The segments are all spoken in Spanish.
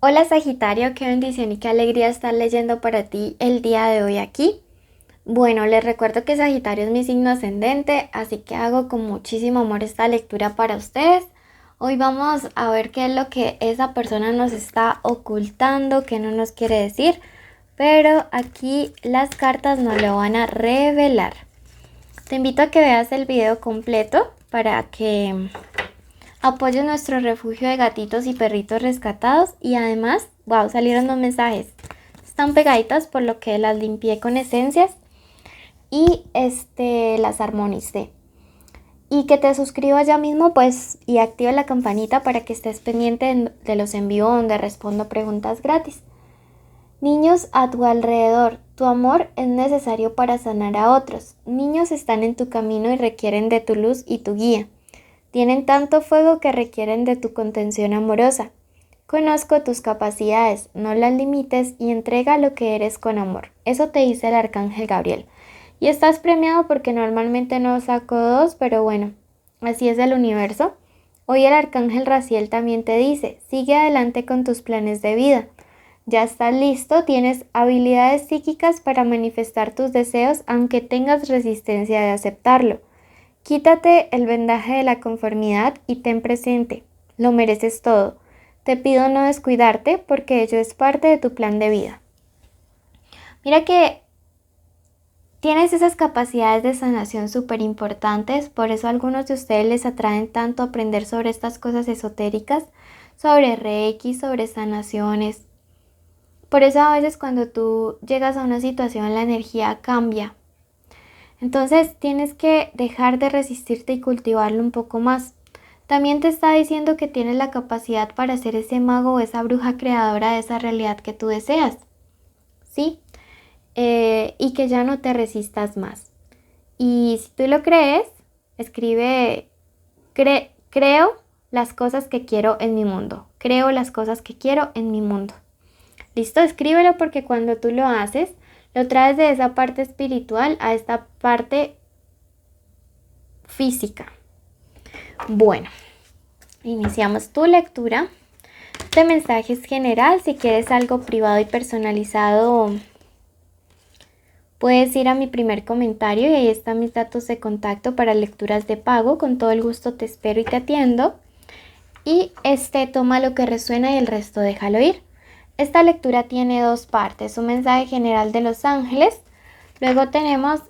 Hola Sagitario, qué bendición y qué alegría estar leyendo para ti el día de hoy aquí. Bueno, les recuerdo que Sagitario es mi signo ascendente, así que hago con muchísimo amor esta lectura para ustedes. Hoy vamos a ver qué es lo que esa persona nos está ocultando, qué no nos quiere decir, pero aquí las cartas nos lo van a revelar. Te invito a que veas el video completo para que apoyo nuestro refugio de gatitos y perritos rescatados y además, wow, salieron dos mensajes. Están pegaditas por lo que las limpié con esencias y las armonicé. Y que te suscribas ya mismo pues y activa la campanita para que estés pendiente de los envíos donde respondo preguntas gratis. Niños a tu alrededor, tu amor es necesario para sanar a otros. Niños están en tu camino y requieren de tu luz y tu guía. Tienen tanto fuego que requieren de tu contención amorosa. Conozco tus capacidades, no las limites y entrega lo que eres con amor. Eso te dice el arcángel Gabriel. Y estás premiado porque normalmente no saco dos, pero bueno, así es el universo. Hoy el arcángel Raciel también te dice, sigue adelante con tus planes de vida. Ya estás listo, tienes habilidades psíquicas para manifestar tus deseos aunque tengas resistencia de aceptarlo. Quítate el vendaje de la conformidad y ten presente, lo mereces todo. Te pido no descuidarte porque ello es parte de tu plan de vida. Mira que tienes esas capacidades de sanación súper importantes, por eso a algunos de ustedes les atraen tanto aprender sobre estas cosas esotéricas, sobre Reiki, sobre sanaciones. Por eso a veces cuando tú llegas a una situación la energía cambia. Entonces tienes que dejar de resistirte y cultivarlo un poco más. También te está diciendo que tienes la capacidad para ser ese mago o esa bruja creadora de esa realidad que tú deseas. ¿Sí? Y que ya no te resistas más. Y si tú lo crees, escribe, creo las cosas que quiero en mi mundo. Creo las cosas que quiero en mi mundo. ¿Listo? Escríbelo porque cuando tú lo haces, lo traes de esa parte espiritual a esta parte física. Bueno, iniciamos tu lectura. Este mensaje es general. Si quieres algo privado y personalizado, puedes ir a mi primer comentario y ahí están mis datos de contacto para lecturas de pago. Con todo el gusto te espero y te atiendo. Y toma lo que resuena y el resto déjalo ir. Esta lectura tiene dos partes, un mensaje general de los ángeles, luego tenemos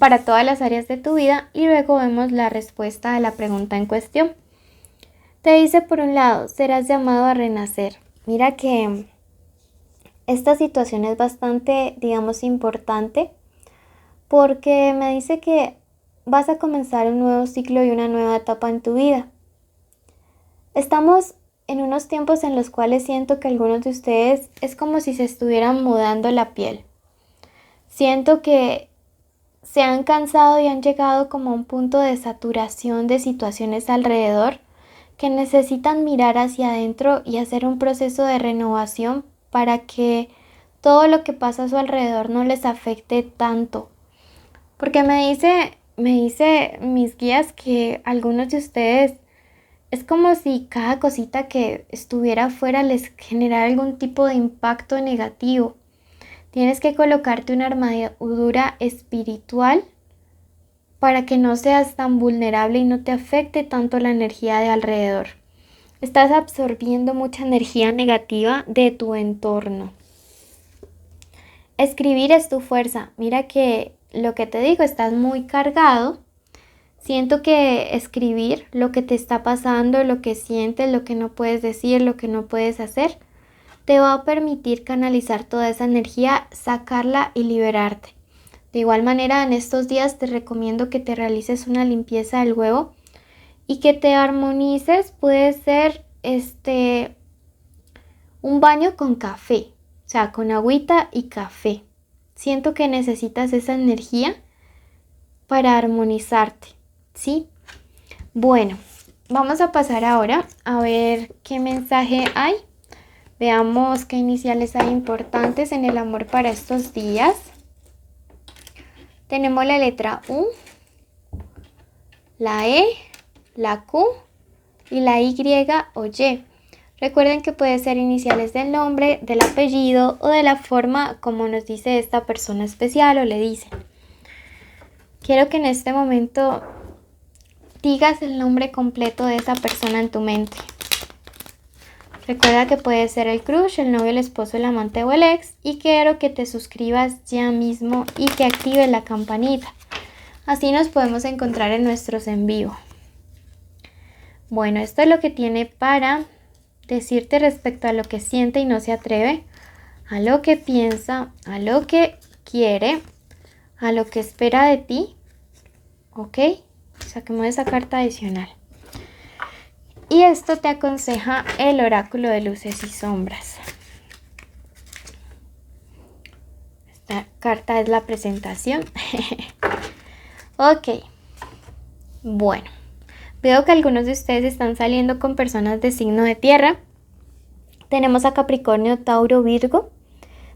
para todas las áreas de tu vida y luego vemos la respuesta a la pregunta en cuestión. Te dice por un lado, serás llamado a renacer. Mira que esta situación es bastante, digamos, importante porque me dice que vas a comenzar un nuevo ciclo y una nueva etapa en tu vida. Estamos en unos tiempos en los cuales siento que algunos de ustedes es como si se estuvieran mudando la piel. Siento que se han cansado y han llegado como a un punto de saturación de situaciones alrededor que necesitan mirar hacia adentro y hacer un proceso de renovación para que todo lo que pasa a su alrededor no les afecte tanto. Porque me dice mis guías que algunos de ustedes es como si cada cosita que estuviera afuera les generara algún tipo de impacto negativo. Tienes que colocarte una armadura espiritual para que no seas tan vulnerable y no te afecte tanto la energía de alrededor. Estás absorbiendo mucha energía negativa de tu entorno. Escribir es tu fuerza. Mira que lo que te digo, estás muy cargado. Siento que escribir lo que te está pasando, lo que sientes, lo que no puedes decir, lo que no puedes hacer, te va a permitir canalizar toda esa energía, sacarla y liberarte. De igual manera, en estos días te recomiendo que te realices una limpieza del huevo y que te armonices. Puede ser un baño con café, o sea, con agüita y café. Siento que necesitas esa energía para armonizarte, ¿sí? Bueno, vamos a pasar ahora a ver qué mensaje hay. Veamos qué iniciales hay importantes en el amor para estos días. Tenemos la letra U, la E, la Q y la Y o Y. Recuerden que puede ser iniciales del nombre, del apellido o de la forma como nos dice esta persona especial o le dicen. Quiero que en este momento digas el nombre completo de esa persona en tu mente. Recuerda que puede ser el crush, el novio, el esposo, el amante o el ex. Y quiero que te suscribas ya mismo y que actives la campanita. Así nos podemos encontrar en nuestros en vivo. Bueno, esto es lo que tiene para decirte respecto a lo que siente y no se atreve, a lo que piensa, a lo que quiere, a lo que espera de ti. ¿Ok? Saquemos esa carta adicional. Y esto te aconseja el oráculo de luces y sombras. Esta carta es la presentación. Ok. Bueno. Veo que algunos de ustedes están saliendo con personas de signo de tierra. Tenemos a Capricornio, Tauro, Virgo.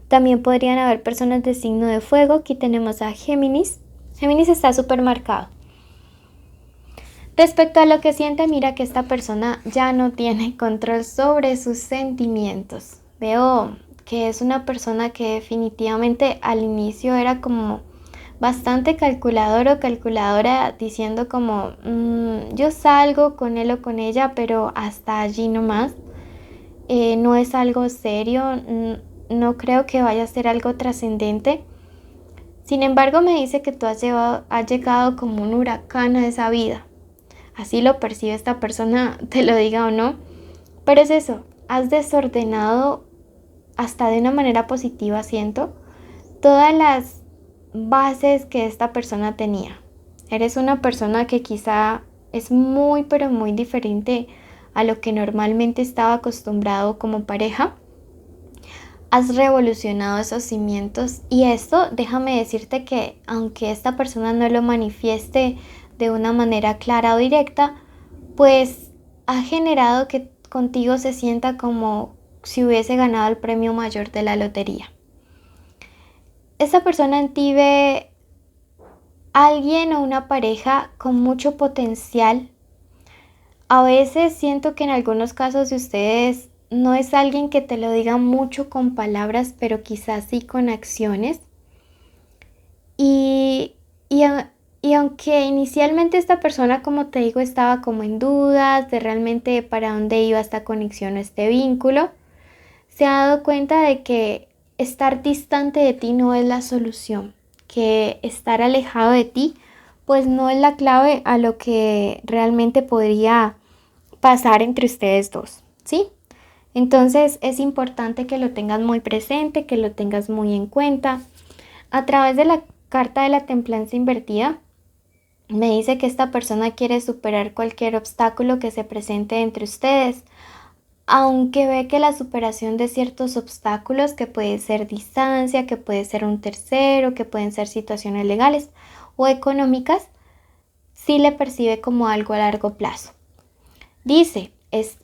También podrían haber personas de signo de fuego. Aquí tenemos a Géminis. Géminis está súper marcado. Respecto a lo que siente, mira que esta persona ya no tiene control sobre sus sentimientos. Veo que es una persona que definitivamente al inicio era como bastante calculador o calculadora, diciendo como yo salgo con él o con ella, pero hasta allí nomás. No es algo serio, no creo que vaya a ser algo trascendente. Sin embargo, me dice que tú has llegado como un huracán a esa vida. Así lo percibe esta persona, te lo diga o no. Pero es eso, has desordenado hasta de una manera positiva, siento, todas las bases que esta persona tenía. Eres una persona que quizá es muy, pero muy diferente a lo que normalmente estaba acostumbrado como pareja. Has revolucionado esos cimientos y esto, déjame decirte que aunque esta persona no lo manifieste de una manera clara o directa, pues ha generado que contigo se sienta como si hubiese ganado el premio mayor de la lotería. Esta persona en ti ve a alguien o una pareja con mucho potencial. A veces siento que en algunos casos de ustedes no es alguien que te lo diga mucho con palabras, pero quizás sí con acciones. Y aunque inicialmente esta persona, como te digo, estaba como en dudas de realmente para dónde iba esta conexión o este vínculo, se ha dado cuenta de que estar distante de ti no es la solución, que estar alejado de ti pues no es la clave a lo que realmente podría pasar entre ustedes dos, ¿sí? Entonces es importante que lo tengas muy presente, que lo tengas muy en cuenta. A través de la carta de la templanza invertida, me dice que esta persona quiere superar cualquier obstáculo que se presente entre ustedes, aunque ve que la superación de ciertos obstáculos, que puede ser distancia, que puede ser un tercero, que pueden ser situaciones legales o económicas, sí le percibe como algo a largo plazo. Dice, es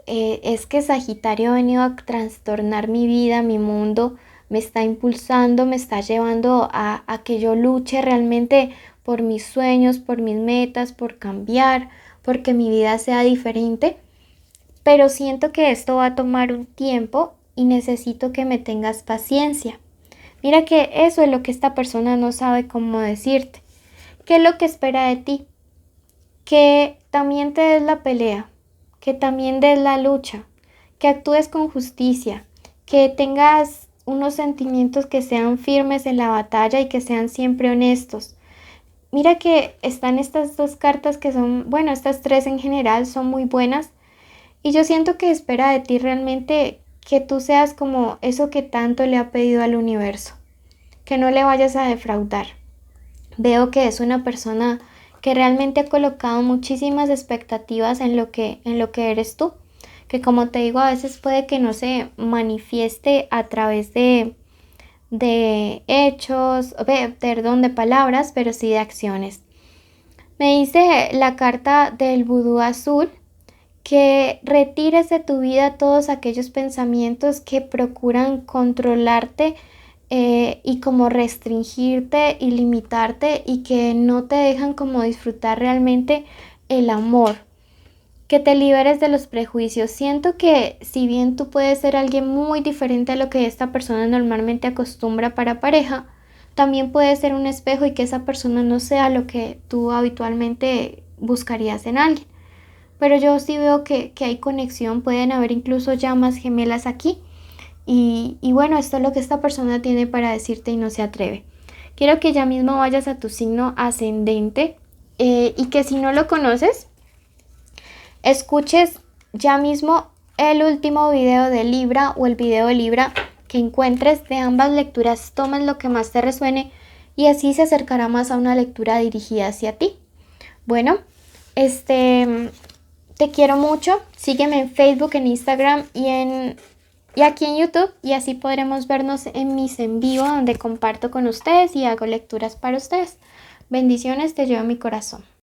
que Sagitario ha venido a trastornar mi vida, mi mundo, me está impulsando, me está llevando a que yo luche realmente por mis sueños, por mis metas, por cambiar, porque mi vida sea diferente. Pero siento que esto va a tomar un tiempo y necesito que me tengas paciencia. Mira que eso es lo que esta persona no sabe cómo decirte. ¿Qué es lo que espera de ti? Que también te des la pelea, que también des la lucha, que actúes con justicia, que tengas unos sentimientos que sean firmes en la batalla y que sean siempre honestos. Mira que están estas dos cartas que son, bueno, estas tres en general son muy buenas y yo siento que espera de ti realmente que tú seas como eso que tanto le ha pedido al universo, que no le vayas a defraudar. Veo que es una persona que realmente ha colocado muchísimas expectativas en lo que eres tú, que como te digo a veces puede que no se manifieste a través de hechos, perdón, de palabras, pero sí de acciones. Me dice la carta del vudú azul que retires de tu vida todos aquellos pensamientos que procuran controlarte y como restringirte y limitarte y que no te dejan como disfrutar realmente el amor. que te liberes de los prejuicios. Siento que si bien tú puedes ser alguien muy diferente a lo que esta persona normalmente acostumbra para pareja, también puede ser un espejo y que esa persona no sea lo que tú habitualmente buscarías en alguien. Pero yo sí veo que hay conexión, pueden haber incluso llamas gemelas aquí. Y bueno, esto es lo que esta persona tiene para decirte y no se atreve. Quiero que ya mismo vayas a tu signo ascendente y que si no lo conoces, escuches ya mismo el último video de Libra o el video de Libra que encuentres de ambas lecturas, tomes lo que más te resuene y así se acercará más a una lectura dirigida hacia ti. Bueno, te quiero mucho, sígueme en Facebook, en Instagram y aquí en YouTube y así podremos vernos en mis en vivo donde comparto con ustedes y hago lecturas para ustedes. Bendiciones, te llevo en mi corazón.